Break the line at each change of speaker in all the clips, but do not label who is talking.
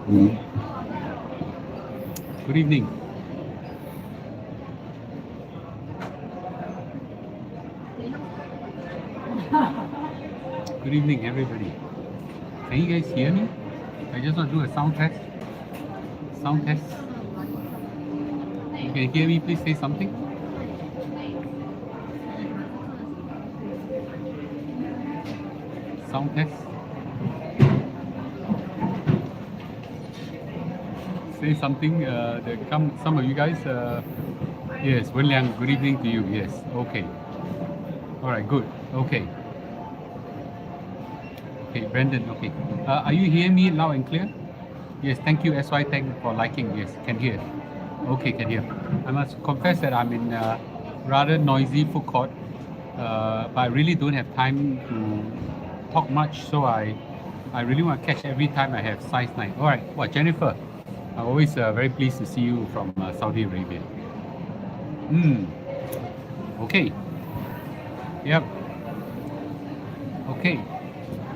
Good evening. Good evening, everybody. Can you guys hear me? I just want to do a sound test. Sound test. You can hear me, please say something. Sound test. Say something. There come some of you guys. Yes, Wen Liang. Good evening to you. Yes. Okay. All right. Good. Okay. Okay, Brandon. Okay. Are you hearing me loud and clear? Yes. Thank you, SY Tech, for liking. Yes, can hear. Okay, can hear. I must confess that I'm in a rather noisy food court, but I really don't have time to talk much, so I really want to catch every time I have size 9. All right, well, Jennifer, I'm always very pleased to see you from Saudi Arabia. Okay. Yep. Okay.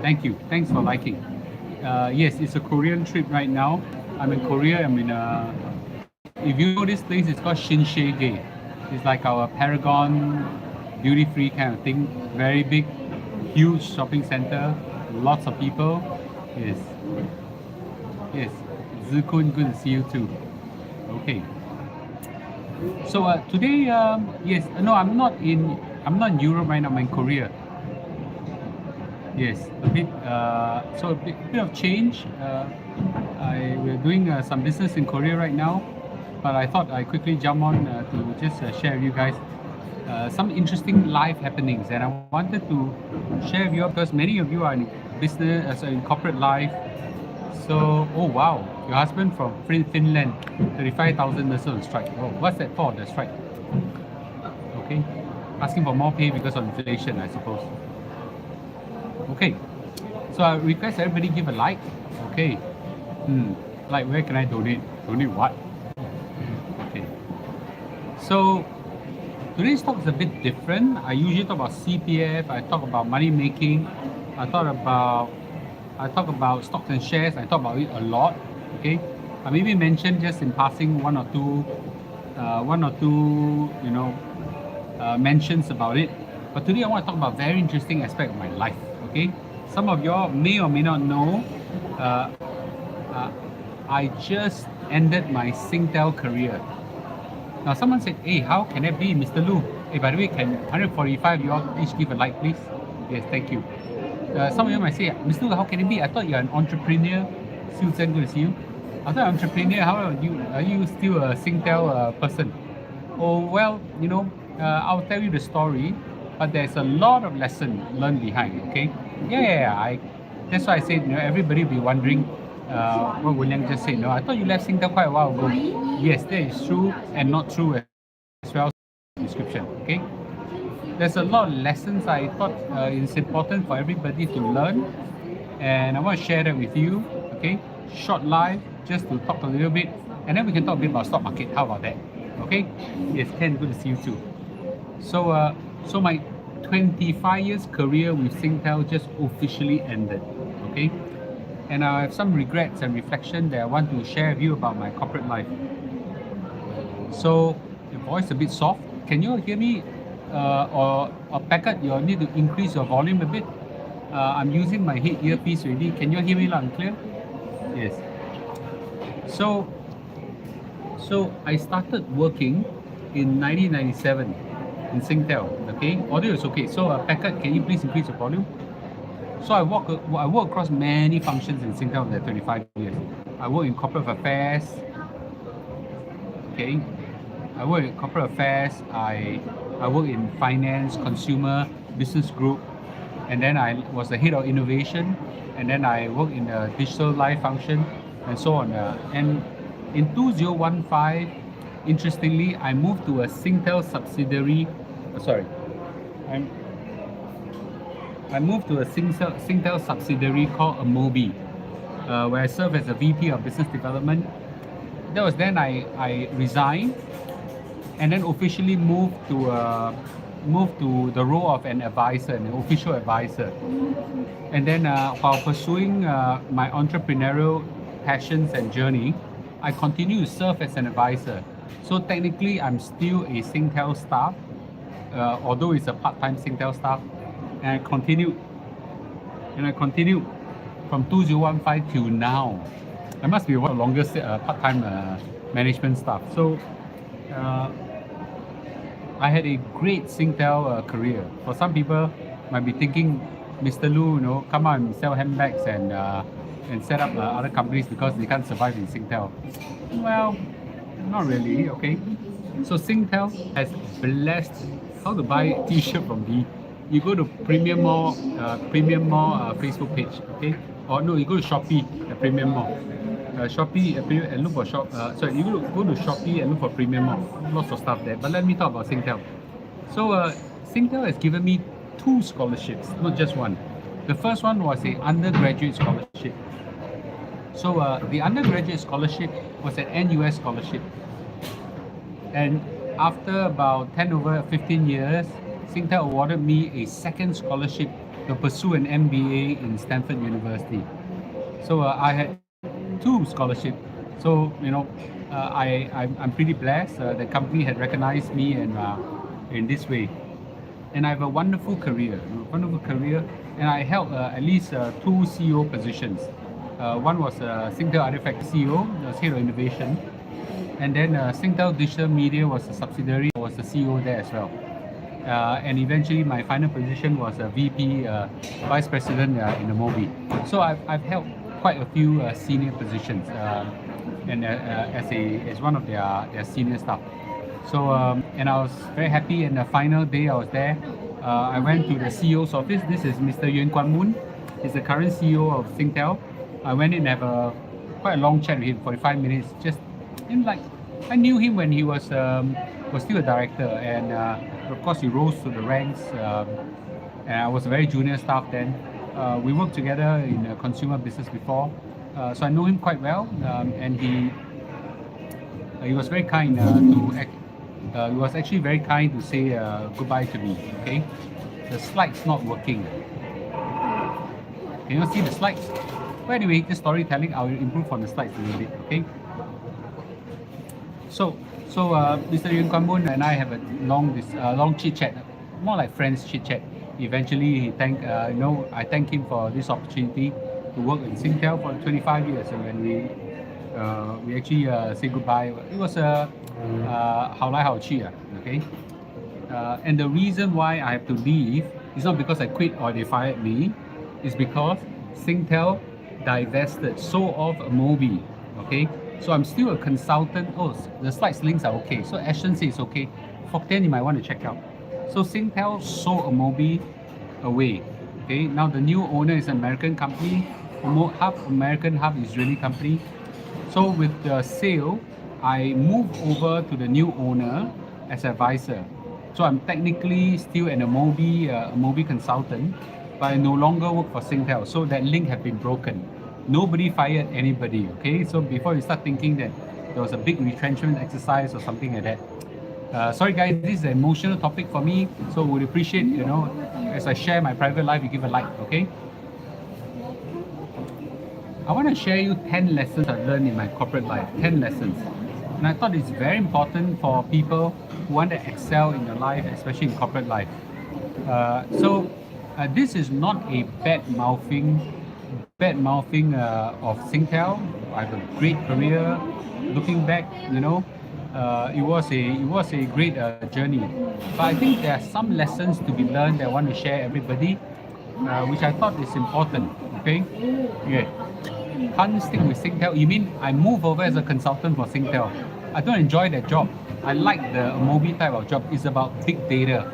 Thank you. Thanks for liking. Yes, it's a Korean trip right now. I'm in Korea. I'm in if you know this place, it's called Shinsei. It's like our Paragon duty-free kind of thing. Very big, huge shopping center. Lots of people. Yes. Yes. Zikun, good to see you too. Okay. So today, yes, no, I'm not in Europe right now. I'm in Korea. Yes, a bit. So a bit of change. We're doing some business in Korea right now, but I thought I quickly jump on to just share with you guys some interesting life happenings, and I wanted to share with you because many of you are in business, in corporate life. So, oh wow, your husband from Finland, 35,000 nurses on strike. Oh, what's that for? The strike? Okay, asking for more pay because of inflation, I suppose. Okay, so I request everybody give a like. Okay, like where can I donate? Donate what? Okay, so today's talk is a bit different. I usually talk about CPF. I talk about money making. I talk about stocks and shares. I talk about it a lot. Okay, I maybe mention just in passing one or two, mentions about it. But today I want to talk about a very interesting aspect of my life. Okay, some of y'all may or may not know. I just ended my Singtel career. Now someone said, "Hey, how can that be, Mr. Lu? Hey, by the way, can 145 you all each give a like, please?" Yes, thank you. Some of you might say, "Mr. Lu, how can it be? I thought you're an entrepreneur." Still good to see you. I thought you're an entrepreneur. How are you still a Singtel person? Oh well, I'll tell you the story, but there's a lot of lesson learned behind. Okay? Yeah. That's why I said, everybody will be wondering what William just said. No, I thought you left Singtel quite a while ago. Yes, that is true and not true as well. Description. Okay? There's a lot of lessons I thought it's important for everybody to learn, and I want to share that with you. Okay? Short live, just to talk a little bit, and then we can talk a bit about stock market. How about that? Okay? Yes, Ken, good to see you too. So my 25 years career with Singtel just officially ended. Okay? And I have some regrets and reflection that I want to share with you about my corporate life. So your voice a bit soft. Can you hear me? Or Packet, you'll need to increase your volume a bit. I'm using my head earpiece already. Can you hear me loud and clear? Yes. So I started working in 1997 in Singtel. Okay, audio is okay. So Packet, can you please increase the volume? So I work across many functions in Singtel in the 25 years. I work in corporate affairs. Okay, I work in corporate affairs. I work in finance, consumer, business group, and then I was the head of innovation, and then I work in the digital live function, and so on. And in 2015, interestingly, I moved to a Singtel subsidiary. I moved to a Singtel subsidiary called Amobi, where I serve as a VP of Business Development. That was then I resigned, and then officially moved to the role of an advisor, an official advisor. And then while pursuing my entrepreneurial passions and journey, I continue to serve as an advisor. So technically, I'm still a Singtel staff, although it's a part-time Singtel staff, and I continue from 2015 till now. I must be one of the longest part-time management staff. So I had a great Singtel career. For some people, might be thinking, Mr. Lu, come out and sell handbags and set up other companies because they can't survive in Singtel. Well, not really. Okay. So Singtel has blessed how to buy a T-shirt from me. You go to Premium Mall Facebook page, okay? Or no, you go to Shopee, Premium Mall. Shopee and look for you go to Shopee and look for Premium Mall. Lots of stuff there. But let me talk about Singtel. So Singtel has given me 2 scholarships, not just one. The first one was a undergraduate scholarship. So the undergraduate scholarship was an NUS scholarship. And after about 15 years, Singtel awarded me a second scholarship to pursue an MBA in Stanford University. So I had 2 scholarships. So I'm pretty blessed. The company had recognized me and in this way, and I have a wonderful career. And I held at least 2 CEO positions. One was Singtel Artifact CEO, was head of innovation, and then Singtel Digital Media was a subsidiary. I was the CEO there as well. And eventually my final position was a VP, Vice President in the MOBI. So I've held quite a few senior positions and as one of their senior staff. So and I was very happy. And the final day I was there, I went to the CEO's office. This is Mr. Yuan Kuan Moon. He's the current CEO of Singtel. I went in and have quite a long chat with him, 45 minutes. Just I knew him when he was still a director, and of course he rose to the ranks. And I was a very junior staff then. We worked together in a consumer business before, so I know him quite well. And he was very kind he was actually very kind to say goodbye to me. Okay, the slide's not working. Can you see the slides? But anyway, this storytelling, I will improve on the slides a little bit. Okay. So Mr. Yuan Kuan Moon and I have a long chit chat, more like friends chit chat. Eventually, he I thank him for this opportunity to work in Singtel for 25 years. And when we actually say goodbye, it was hao来好去, okay. And the reason why I have to leave is not because I quit or they fired me. It's because Singtel divested, sold off a MOBI. Okay. So I'm still a consultant. Oh, the slides links are okay. So Ashton says it's okay. Fokten, you might want to check out. So Singtel sold a MOBI away. Okay, now the new owner is an American company, half American, half Israeli company. So with the sale, I moved over to the new owner as advisor. So I'm technically still a MOBI consultant, but I no longer work for Singtel. So that link has been broken. Nobody fired anybody, okay? So before you start thinking that there was a big retrenchment exercise or something like that. Sorry guys, this is an emotional topic for me, so would appreciate, as I share my private life, you give a like, okay? I want to share you 10 lessons I've learned in my corporate life, 10 lessons. And I thought it's very important for people who want to excel in their life, especially in corporate life. This is not a bad mouthing of Singtel. I have a great career. Looking back, it was a great journey. But I think there are some lessons to be learned that I want to share everybody, which I thought is important. Okay, yeah. Can't stick with Singtel. You mean I move over as a consultant for Singtel? I don't enjoy that job. I like the MOBI type of job. It's about big data.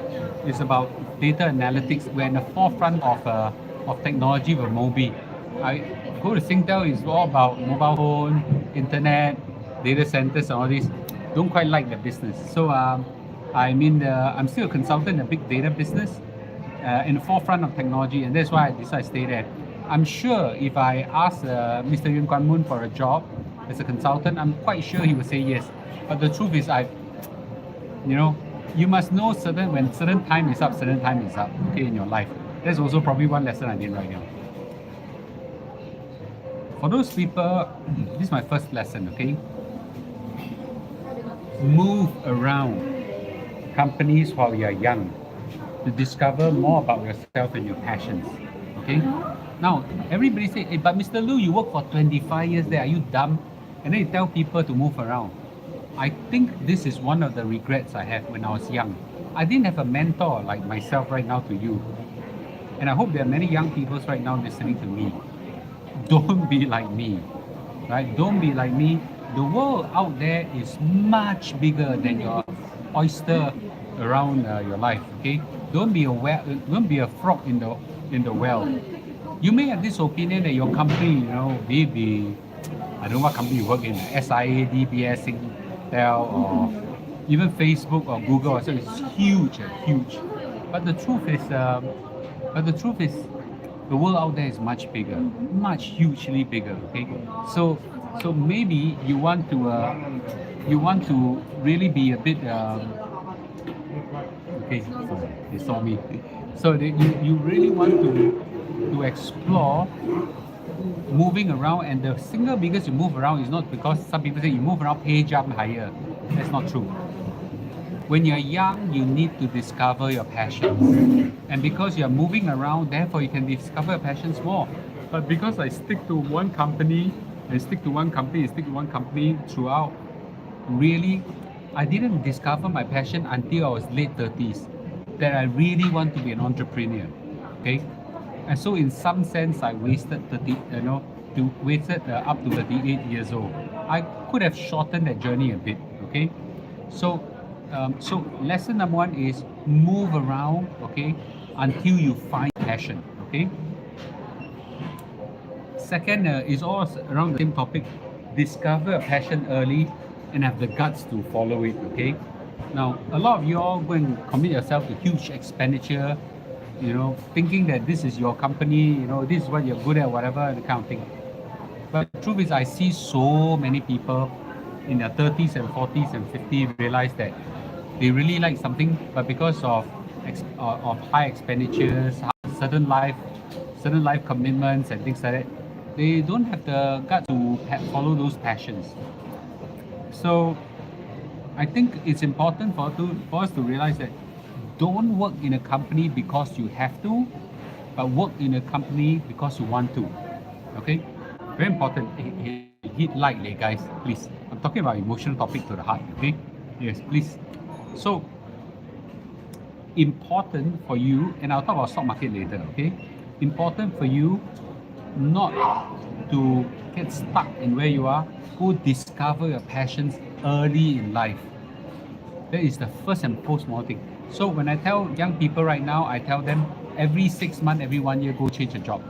It's about data analytics. We're in the forefront of technology with MOBI. I go to Singtel, it's all about mobile phone, internet, data centers, and all this. Don't quite like the business. So I'm still a consultant in a big data business, in the forefront of technology, and that's why I decided to stay there. I'm sure if I ask Mr. Yuan Kuan Moon for a job as a consultant, I'm quite sure he would say yes. But the truth is, you must know when certain time is up, okay, in your life. That's also probably one lesson I did right now. For those people, this is my first lesson, okay? Move around companies while you're young to discover more about yourself and your passions, okay? Now, everybody say, hey, but Mr. Lu, you work for 25 years there, are you dumb? And then you tell people to move around. I think this is one of the regrets I had when I was young. I didn't have a mentor like myself right now to you. And I hope there are many young people right now listening to me. Don't be like me, right? Don't be like me. The world out there is much bigger than your oyster around your life. Okay, don't be a frog in the well. You may have this opinion that your company, you know, maybe I don't know what company you work in, SIA, DBS, Singtel, or even Facebook or Google. So it's huge, huge. But the truth is, the world out there is much bigger, much hugely bigger. Okay, so maybe you want to really be a bit okay. Sorry, they saw me. So you really want to explore moving around, and the single biggest you move around is not because some people say you move around, pay jump higher. That's not true. When you're young, you need to discover your passions. And because you're moving around, therefore you can discover your passions more. But because I stick to one company, throughout, really, I didn't discover my passion until I was late 30s, that I really want to be an entrepreneur. Okay? And so in some sense, I wasted up to 38 years old. I could have shortened that journey a bit. Okay? So lesson number one is move around, okay, until you find passion, okay. Second is all around the same topic. Discover a passion early and have the guts to follow it, okay. Now, a lot of you all go and commit yourself to huge expenditure, you know, thinking that this is your company, you know, this is what you're good at, whatever, the kind of thing. But the truth is, I see so many people in their 30s and 40s and 50s realize that they really like something, but because of high expenditures, certain life commitments and things like that, they don't have the guts to follow those passions. So I think it's important for us to realize that don't work in a company because you have to, but work in a company because you want to. Okay? Very important. Hit like, guys, please. I'm talking about emotional topic to the heart. Okay? Yes, please. So important for you, and I'll talk about stock market later. Okay? Important for you not to get stuck in where you are. Go discover your passions early in life. That is the first and foremost thing. So when I tell young people right now, I tell them every 6 months, every 1 year, go change a job.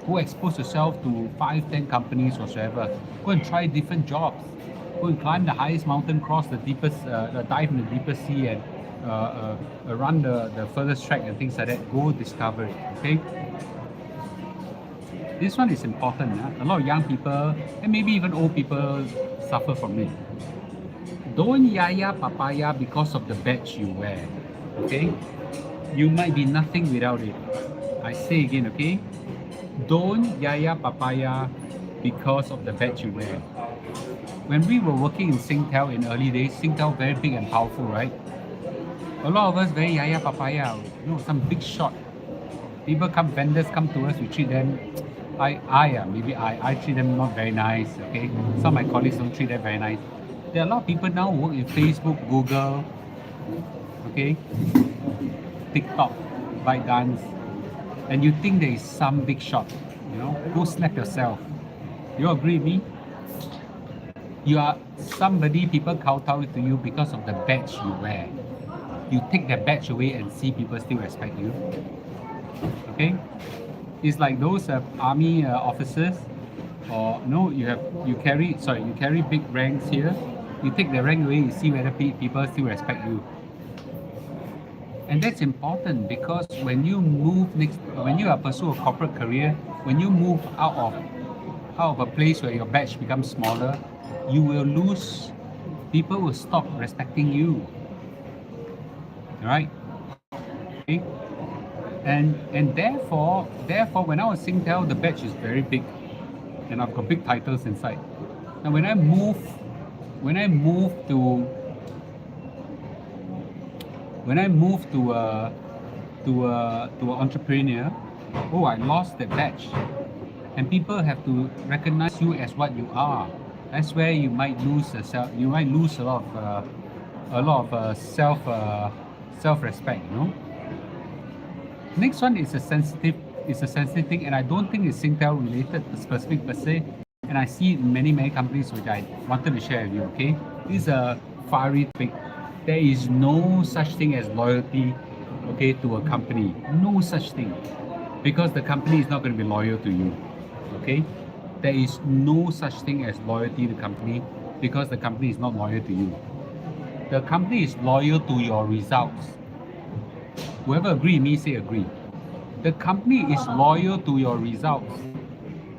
Go expose yourself to 5, 10 companies whatsoever. Go and try different jobs. Go and climb the highest mountain, cross the deepest, dive in the deepest sea, and run the furthest track and things like that. Go discover it. Okay. This one is important. A lot of young people and maybe even old people suffer from it. Don't yaya papaya because of the badge you wear. Okay? You might be nothing without it. I say again, okay? Don't yaya papaya because of the badge you wear. When we were working in Singtel in early days, Singtel very big and powerful, right? A lot of us very yaya papaya, you know, some big shot. Vendors come to us, we treat them, I treat them not very nice, okay? Some of my colleagues don't treat them very nice. There are a lot of people now who work in Facebook, Google, okay, TikTok, ByteDance, and you think there is some big shot, you know, go slap yourself. You agree with me? You are somebody people kowtow to you because of the badge you wear. You take that badge away and see people still respect you. Okay? It's like those army officers, or no, you carry big ranks here. You take the rank away, you see whether people still respect you. And that's important because when you pursue a corporate career, when you move out of a place where your badge becomes smaller, you will lose. People will stop respecting you. Right? Okay? And therefore, when I was Singtel, the badge is very big. and I've got big titles inside. Now when I move to an entrepreneur, oh, I lost that badge, and people have to recognize you as what you are. That's where you might lose a lot of self-respect. Next one is a sensitive thing, and I don't think it's Singtel related specific per se, and I see it in many companies which I wanted to share with you. Okay, this is a fiery topic. There is no such thing as loyalty, okay, to a company. No such thing, because the company is not going to be loyal to you. Okay, there is no such thing as loyalty to the company, because the company is not loyal to you. The company is loyal to your results. Whoever agree with me, say agree. The company is loyal to your results.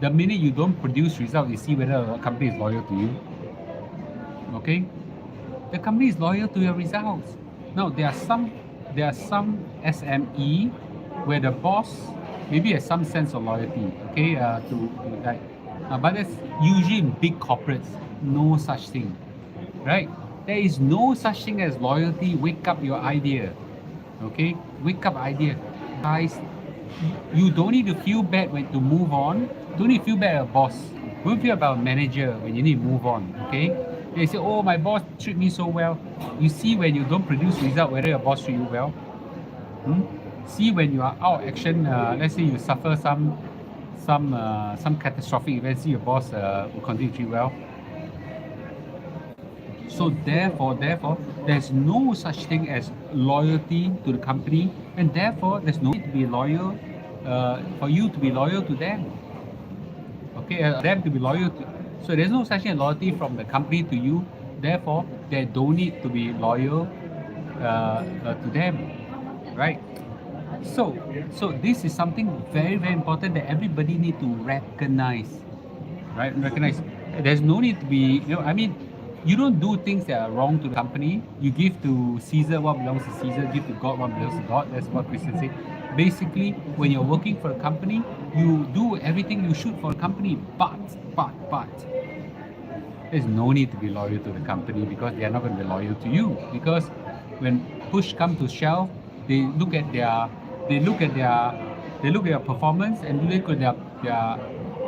The minute you don't produce results, you see whether a company is loyal to you. Okay? The company is loyal to your results. Now there are some SME where the boss maybe has some sense of loyalty, okay, to that. But that's usually in big corporates. No such thing, right? There is no such thing as loyalty. Wake up your idea, okay? Wake up idea, guys. You don't need to feel bad when to move on. Don't need to feel bad about boss. Don't feel about manager when you need to move on, okay? They say, oh, my boss treat me so well. You see when you don't produce result whether your boss treat you well. See when you are out of action. Let's say you suffer some catastrophic event. See your boss will continue to treat you well. So therefore, there's no such thing as loyalty to the company, and therefore there's no need to be loyal for you to be loyal to them. Okay, them to be loyal to. So there's no such thing as loyalty from the company to you. Therefore, they don't need to be loyal to them, right? So this is something very important that everybody need to recognize, right? Recognize. There's no need to be, you don't do things that are wrong to the company. You give to Caesar what belongs to Caesar, give to God what belongs to God. That's what Christians say. Basically, when you're working for a company, you do everything you should for a company, but there's no need to be loyal to the company, because they are not going to be loyal to you. Because when push comes to shove, they look at their performance and look at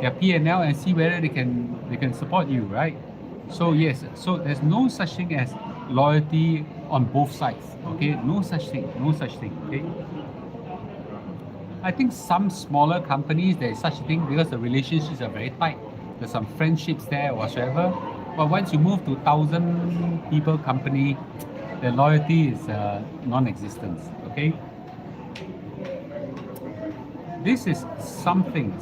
their P&L and see whether they can support you, right? So yes, so there's no such thing as loyalty on both sides. Okay, no such thing. Okay. I think some smaller companies there is such a thing because the relationships are very tight. There's some friendships there or whatsoever. But once you move to 1,000 people company, the loyalty is non-existent. Okay. This is something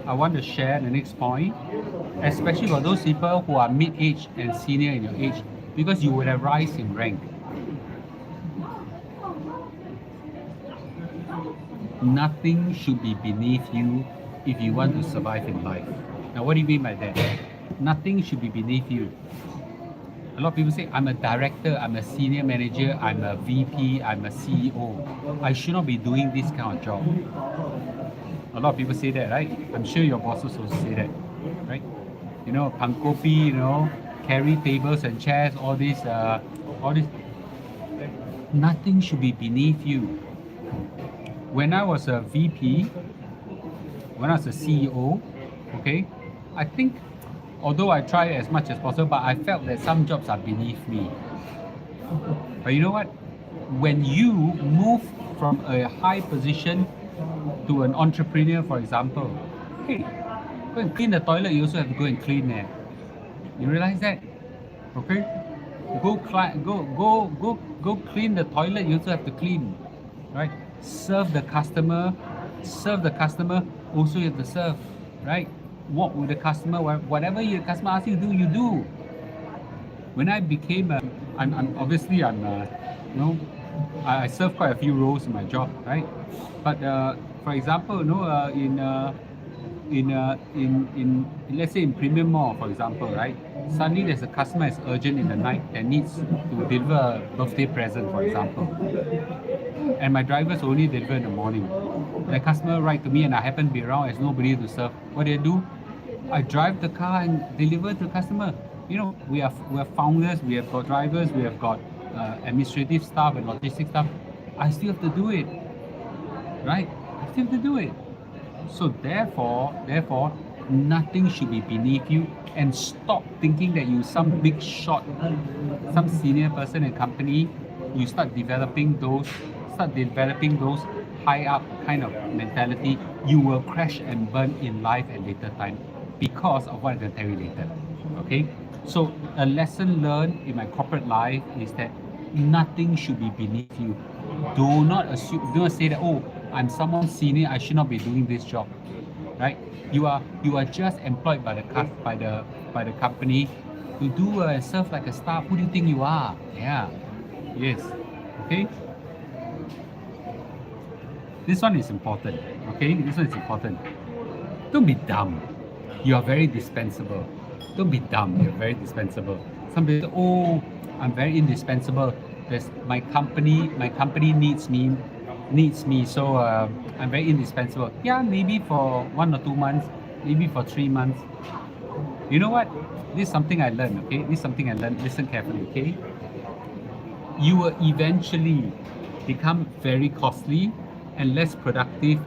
I want to share. The next point, especially for those people who are mid-age and senior in your age, because you will have rise in rank. Nothing should be beneath you if you want to survive in life. Now, what do you mean by that? Nothing should be beneath you. A lot of people say, I'm a director, I'm a senior manager, I'm a VP, I'm a CEO. I should not be doing this kind of job. A lot of people say that, right? I'm sure your bosses also say that, right? Pangkopi, carry tables and chairs, all this. Nothing should be beneath you. When I was a VP, when I was a CEO, okay, I think, although I try as much as possible, but I felt that some jobs are beneath me. But you know what? When you move from a high position to an entrepreneur, for example, hey, go and clean the toilet, you also have to go and clean it. You realize that? Okay? Go clean the toilet, you also have to clean. Right? Serve the customer, also you have to serve, right? Walk with the customer, whatever your customer asks you to do, you do. When I became I serve quite a few roles in my job, right? But for example, in let's say in Premium Mall, for example, right? Suddenly there's a customer that's urgent in the night that needs to deliver a birthday present, for example. And my drivers only deliver in the morning. The customer write to me and I happen to be around, there's nobody to serve. What do? I drive the car and deliver to the customer. You know, we are founders, we have got drivers, we have got administrative staff and logistics staff. I still have to do it, right? I still have to do it. So therefore, nothing should be beneath you, and stop thinking that you some big shot, some senior person in company. You start developing those high up kind of mentality. You will crash and burn in life at later time because of what I'm going to tell you later. Okay, so a lesson learned in my corporate life is that nothing should be beneath you. Do not assume, do not say that, oh, I'm someone senior, I should not be doing this job, right? You are just employed by the company to do serve like a staff. Who do you think you are? Yeah, yes, okay. This one is important. Okay, this one is important. Don't be dumb. You are very dispensable. Don't be dumb. You're very dispensable. Some people, oh, I'm very indispensable. My company needs me. So I'm very indispensable. Yeah, maybe for 1 or 2 months, maybe for 3 months. You know what? This is something I learned. Okay, this is something I learned. Listen carefully. Okay, you will eventually become very costly and less productive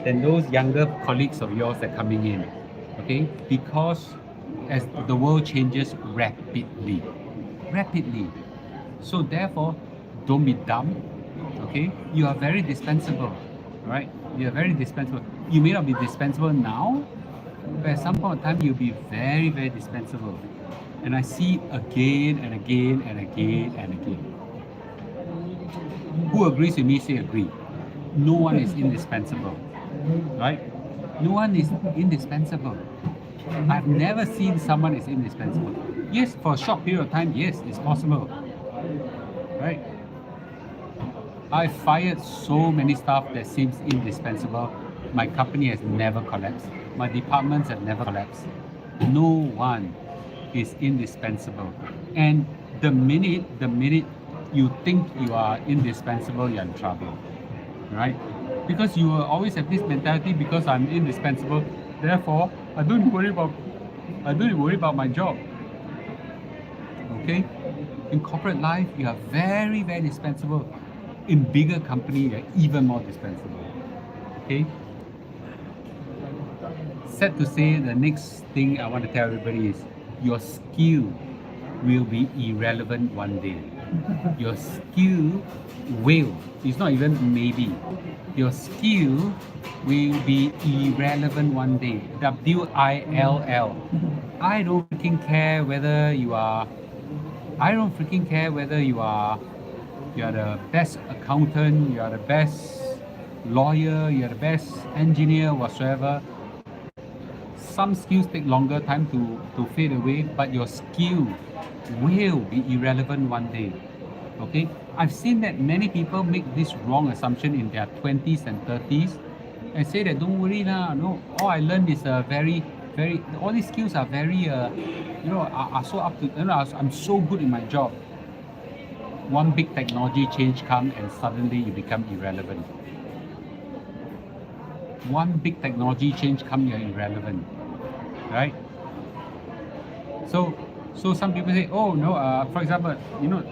than those younger colleagues of yours that are coming in. Okay, because as the world changes rapidly. So therefore, don't be dumb. Okay, you are very dispensable, right? You are very dispensable. You may not be dispensable now, but at some point in time you'll be very, very dispensable. And I see again and again and again and again. Who agrees with me? Say agree. No one is indispensable, right? No one is indispensable. I've never seen someone is indispensable. Yes, for a short period of time, yes, it's possible, right? I fired so many staff that seems indispensable. My company has never collapsed. My departments have never collapsed. No one is indispensable. And the minute you think you are indispensable, you're in trouble, right? Because you will always have this mentality, because I'm indispensable, therefore I don't worry about my job. Okay? In corporate life, you are very, very dispensable. In bigger company, you're even more dispensable. Okay? Sad to say, the next thing I want to tell everybody is your skill will be irrelevant one day. Your skill will, it's not even maybe, your skill will be irrelevant one day. W-I-L-L. I don't freaking care whether you are the best accountant, you are the best lawyer, you are the best engineer, whatsoever. Some skills take longer time to fade away, but your skill will be irrelevant one day. Okay, I've seen that many people make this wrong assumption in their 20s and 30s and say that don't worry lah, no, all I learned is very, all these skills are very, are so up to, I'm so good in my job. One big technology change comes and suddenly you become irrelevant. One big technology change comes, you're irrelevant, right? So some people say, oh no, for example,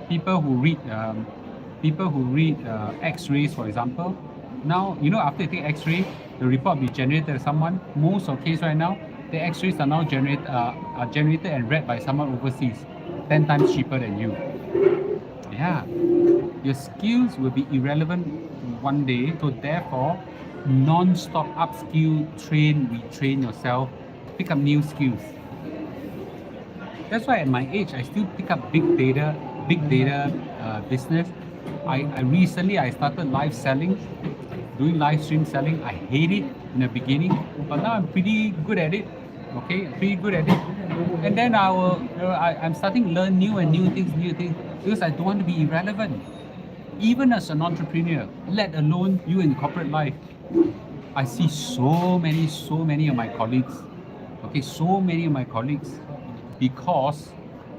people who read X-rays, for example. Now, after you take X-ray, the report will be generated by someone. Most of the case right now, the X-rays are now generated and read by someone overseas, 10 times cheaper than you. Yeah, your skills will be irrelevant one day. So therefore, non-stop upskill, retrain yourself, pick up new skills. That's why at my age, I still pick up big data business. I recently started live selling, doing live stream selling. I hate it in the beginning, but now I'm pretty good at it. Okay, pretty good at it. And then I'm starting to learn new things, because I don't want to be irrelevant. Even as an entrepreneur, let alone you in corporate life. I see so many of my colleagues. Okay, so many of my colleagues, because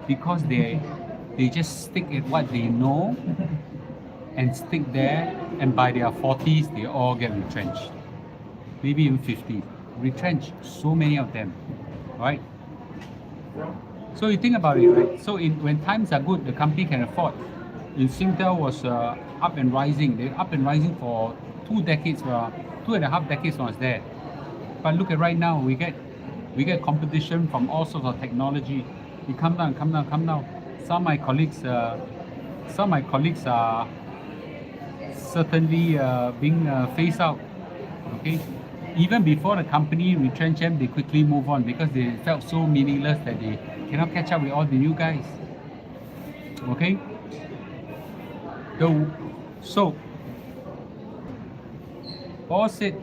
they just stick at what they know and stick there, and by their 40s they all get retrenched, maybe even 50s, retrenched, so many of them. right? So you think about it, right? So when times are good, the company can afford. In Singtel was up and rising. They're up and rising for 2 decades, 2.5 decades when I was there. But look at right now, we get competition from all sorts of technology. You come down, come down, come down. Some of my colleagues are certainly being phased out. Okay, even before the company retrench them, they quickly move on because they felt so meaningless that they cannot catch up with all the new guys. Okay, so Paul said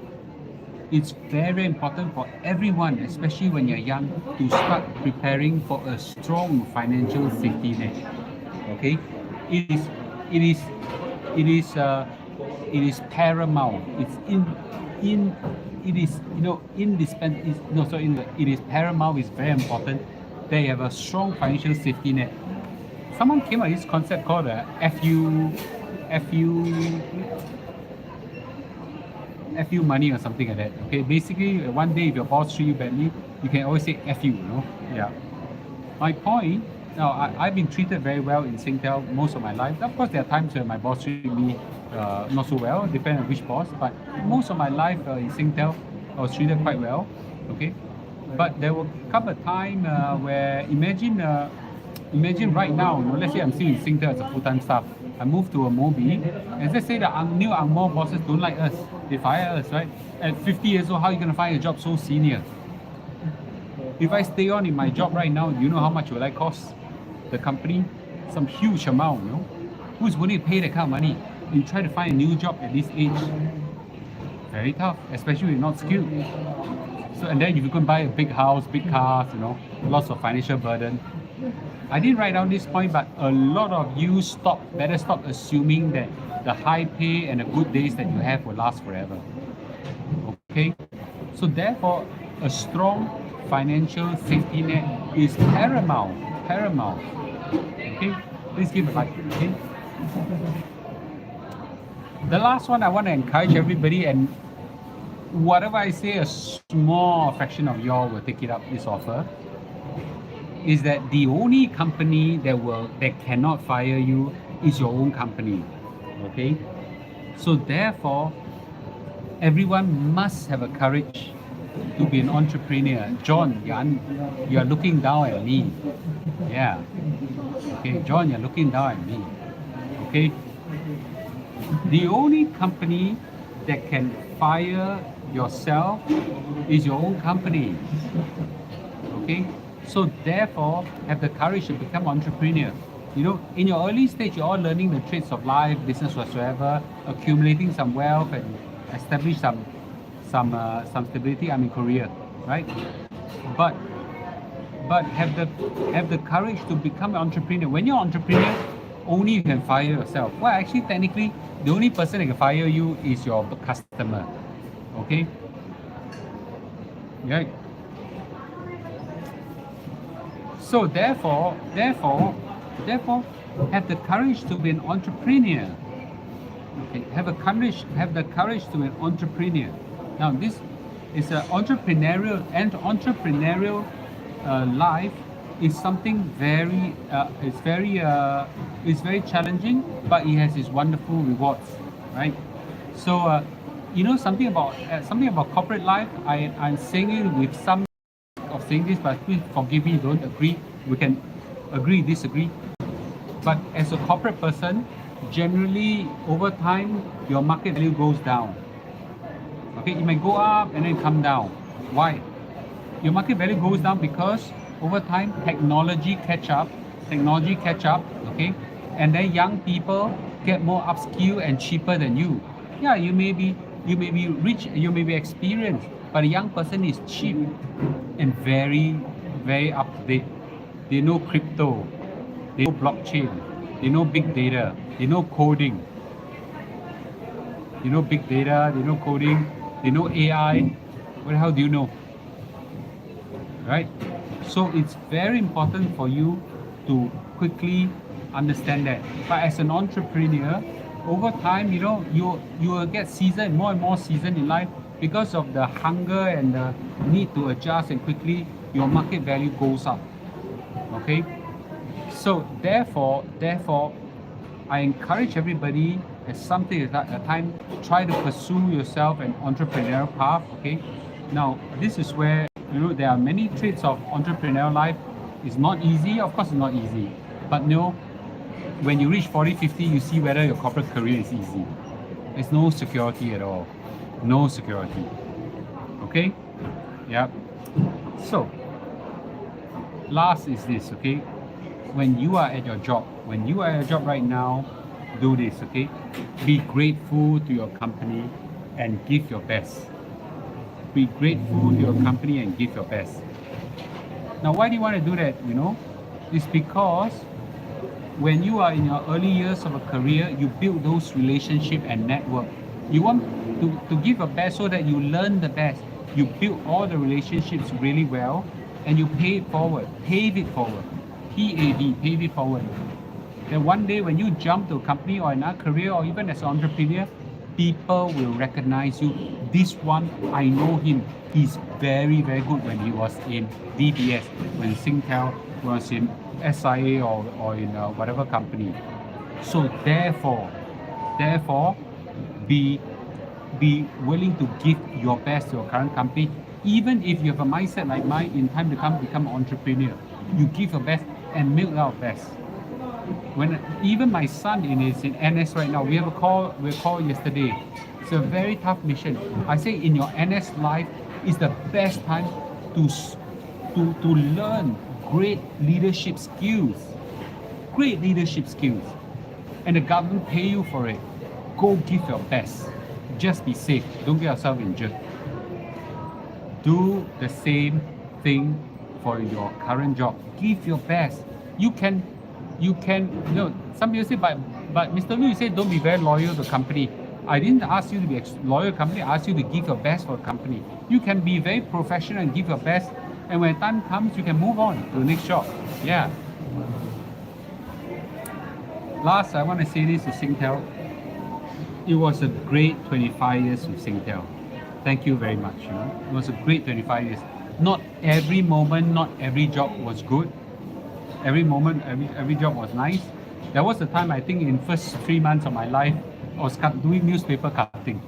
it's very important for everyone, especially when you're young, to start preparing for a strong financial safety net. Okay, it is, it is, it is, it is paramount. It is indispensable. No, sorry, it is paramount. It's very important that you have a strong financial safety net. Someone came up with this concept called FU money or something like that. Okay, basically, one day if your boss treats you badly, you can always say FU, Yeah. My point, now I've been treated very well in Singtel most of my life. Of course, there are times when my boss treats me not so well, depending on which boss, but most of my life in Singtel, I was treated quite well. Okay, but there will come a time where imagine right now, let's say I'm still in Singtel as a full-time staff. I move to a Mobi, and let's say the new Angmo bosses don't like us. They fire us, right? At 50 years old, how are you going to find a job so senior? If I stay on in my job right now, you know how much will I cost the company? Some huge amount, Who's willing to pay that kind of money? You try to find a new job at this age. Very tough, especially if you're not skilled. So, and then if you can buy a big house, big cars, lots of financial burden. I didn't write down this point, but a lot of you better stop assuming that the high pay and the good days that you have will last forever. Okay? So therefore, a strong financial safety net is paramount. Okay? Please give a like. Okay? The last one I want to encourage everybody, and whatever I say, a small fraction of y'all will take it up, this offer, is that the only company that cannot fire you is your own company. Okay? So therefore, everyone must have a courage to be an entrepreneur. John, you're looking down at me. Yeah. Okay, John, you're looking down at me. Okay? The only company that can fire yourself is your own company. Okay? So therefore, have the courage to become entrepreneur. In your early stage, you're all learning the trades of life, business whatsoever, accumulating some wealth and establish some stability. I'm in Korea, right? But have the courage to become an entrepreneur. When you're an entrepreneur, only you can fire yourself. Well, actually, technically, the only person that can fire you is your customer. Okay? Right? So therefore, have the courage to be an entrepreneur. Okay, have the courage to be an entrepreneur. Now, this is an entrepreneurial life is something very it's very challenging, but it has its wonderful rewards, right? So something about corporate life. I'm saying it with some of saying this, but please forgive me, don't agree. We can agree, disagree. But as a corporate person, generally over time, your market value goes down. Okay, it may go up and then come down. Why? Your market value goes down because over time, technology catch up, okay? And then young people get more upskill and cheaper than you. Yeah, you may be rich, you may be experienced, but a young person is cheap and very, very up to date. They know crypto, they know blockchain, they know big data, they know coding. They know big data, they know coding, they know AI. What the hell do you know? Right? So it's very important for you to quickly understand that. But as an entrepreneur, over time, you will get seasoned, more and more seasoned in life because of the hunger and the need to adjust and quickly. your market value goes up. Okay, so therefore, I encourage everybody at something at a time, try to pursue yourself an entrepreneurial path. Okay, now this is where there are many traits of entrepreneurial life. It's not easy, of course, it's not easy, but when you reach 40, 50, you see whether your corporate career is easy. There's no security at all, no security. Okay, yeah. So last is this, okay? When you are at your job, right now, do this, okay? Be grateful to your company and give your best. Be grateful to your company and give your best. Now, why do you want to do that? It's because when you are in your early years of a career, you build those relationships and network. You want to give your best so that you learn the best. You build all the relationships really well, and you pay it forward. Pave it forward. PAV, pave it forward. Then one day when you jump to a company or another career, or even as an entrepreneur, people will recognize you. This one, I know him. He's very, very good when he was in DBS, when Singtel was in SIA or in whatever company. So therefore, be willing to give your best to your current company. Even if you have a mindset like mine, in time to come, become an entrepreneur. You give your best and milk out best. When even my son is in NS right now, we have a call yesterday. It's a very tough mission. I say in your NS life is the best time to learn great leadership skills. Great leadership skills. And the government pay you for it. Go give your best. Just be safe. Don't get yourself injured. Do the same thing for your current job. Give your best. You can, some people say, but Mr. Lu, you said don't be very loyal to the company. I didn't ask you to be loyal to the company. I asked you to give your best for the company. You can be very professional and give your best. And when time comes, you can move on to the next job. Yeah. Last, I want to say this to Singtel. It was a great 25 years with Singtel. Thank you very much. It was a great 25 years. Not every moment, not every job was good. Every moment, every job was nice. There was a time, I think, in first 3 months of my life, I was doing newspaper cutting.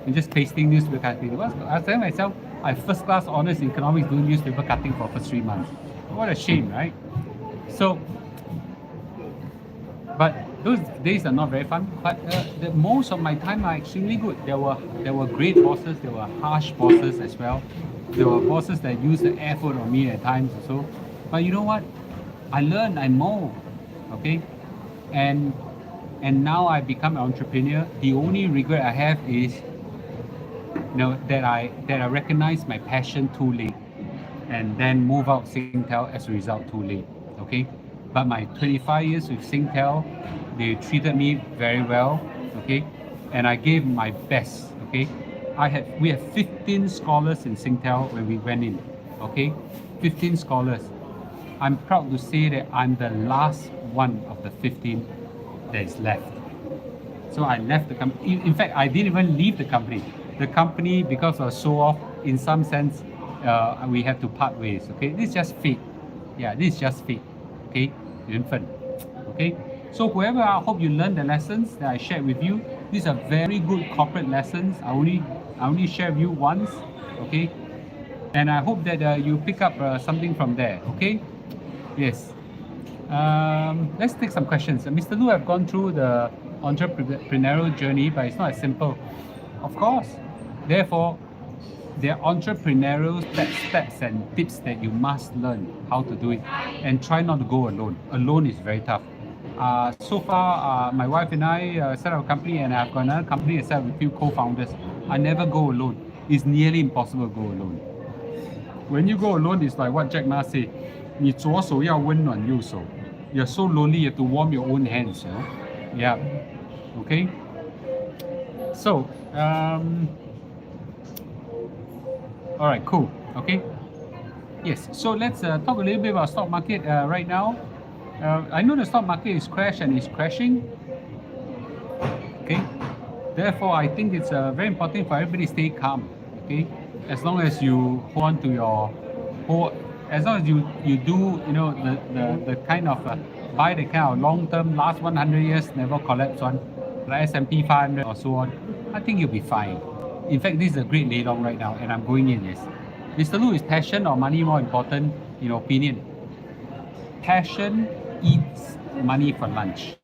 And just pasting newspaper cutting. I was telling myself, I first class honors in economics doing newspaper cutting for first 3 months. What a shame, right? So, but those days are not very fun. But the most of my time are extremely good. There were great bosses. There were harsh bosses as well. There were bosses that used the effort on me at times also. But you know what? I learned, I mold, okay? And now I become an entrepreneur. The only regret I have is that I recognize my passion too late, and then move out Singtel as a result too late. Okay, but my 25 years with Singtel, they treated me very well. Okay, and I gave my best. Okay, we have 15 scholars in Singtel when we went in. Okay, 15 scholars. I'm proud to say that I'm the last one of the 15 that is left. So I left the company. In fact, I didn't even leave the company. The company, because of show-off, in some sense, we have to part ways. Okay, this is just fate. Yeah, this is just fate. Okay, okay. So whoever, I hope you learn the lessons that I shared with you. These are very good corporate lessons. I only share with you once. Okay, and I hope that you pick up something from there. Okay. Yes. Let's take some questions. Mr. Lu, I've gone through the entrepreneurial journey, but it's not as simple. Of course. Therefore, there are entrepreneurial steps and tips that you must learn how to do it, and try not to go alone. Alone is very tough. So far, my wife and I set up a company, and I've got another company I set up with a few co-founders. I never go alone. It's nearly impossible to go alone. When you go alone, it's like what Jack Ma said. 你左手要温暖右手. You're so lonely, you have to warm your own hands. Yeah. Okay. So, all right, cool. Okay. Yes. So let's talk a little bit about stock market right now. I know the stock market is crashed and is crashing. Okay. Therefore, I think it's very important for everybody to stay calm. Okay. As long as you hold on to your as long as you do, the kind of buy the kind of long-term, last 100 years never collapse one, like S&P 500 or so on, I think you'll be fine. In fact, this is a great lay long right now, and I'm going in, yes. Mr. Lu, is passion or money more important in your opinion? Passion eats money for lunch.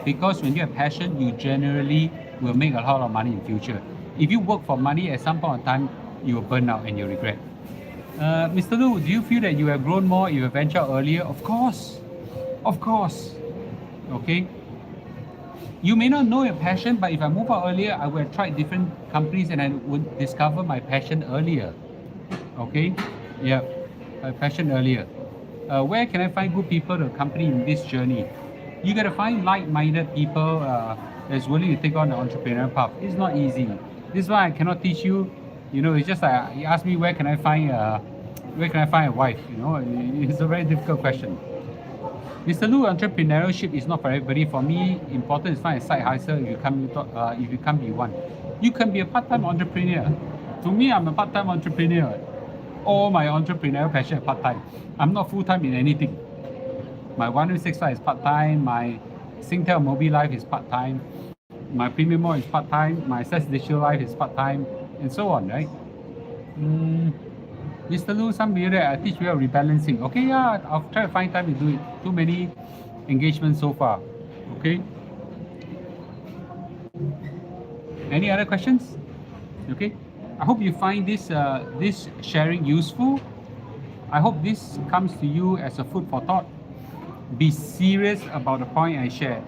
Because when you have passion, you generally will make a lot of money in future. If you work for money, at some point in time, you will burn out and you regret. Mr. Lu, do you feel that you have grown more if you venture out earlier? Of course. Of course. Okay. You may not know your passion, but if I move out earlier, I would have tried different companies and I would discover my passion earlier. Okay? Yeah, my passion earlier. Where can I find good people to accompany in this journey? You got to find like-minded people that's willing to take on the entrepreneurial path. It's not easy. This is why I cannot teach you. It's just like you ask me where can I find a wife. It's a very difficult question. Mr. Lu, entrepreneurship is not for everybody. For me, important is find a side hustle if you can't be one. You can be a part-time entrepreneur. To me, I'm a part-time entrepreneur. All my entrepreneurial passion is part-time. I'm not full-time in anything. My 165 is part-time. My Singtel Mobile Life is part-time. My Premium Mall is part-time. My SAS Digital Life is part-time, and so on, right? Mr. Lu, some video I teach you rebalancing. Okay, yeah, I'll try to find time to do it. Too many engagements so far. Okay. Any other questions? Okay. I hope you find this sharing useful. I hope this comes to you as a food for thought. Be serious about the point I shared.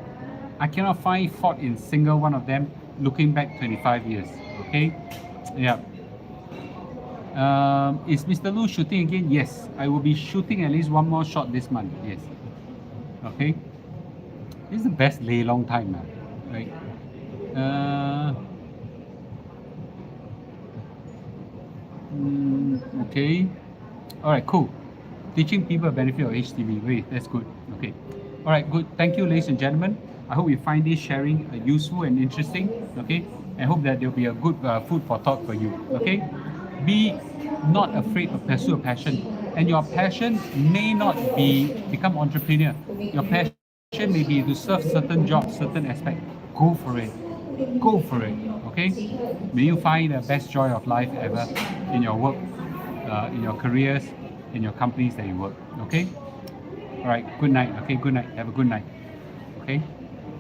I cannot find fault in single one of them looking back 25 years. Okay. Yeah. Is Mr. Lu shooting again? Yes, I will be shooting at least one more shot this month. Yes. Okay. This is the best lay long time now, right? Okay. All right. Cool. Teaching people benefit of HDB. Wait, that's good. Okay. All right. Good. Thank you, ladies and gentlemen. I hope you find this sharing useful and interesting. Okay. I hope that there will be a good food for thought for you. Okay. Be not afraid to pursue a passion, and your passion may not be become entrepreneur. Your passion may be to serve certain jobs, certain aspect. Go for it. Go for it. Okay. May you find the best joy of life ever in your work, in your careers, in your companies that you work. Okay. All right. Good night. Okay. Good night. Have a good night. Okay.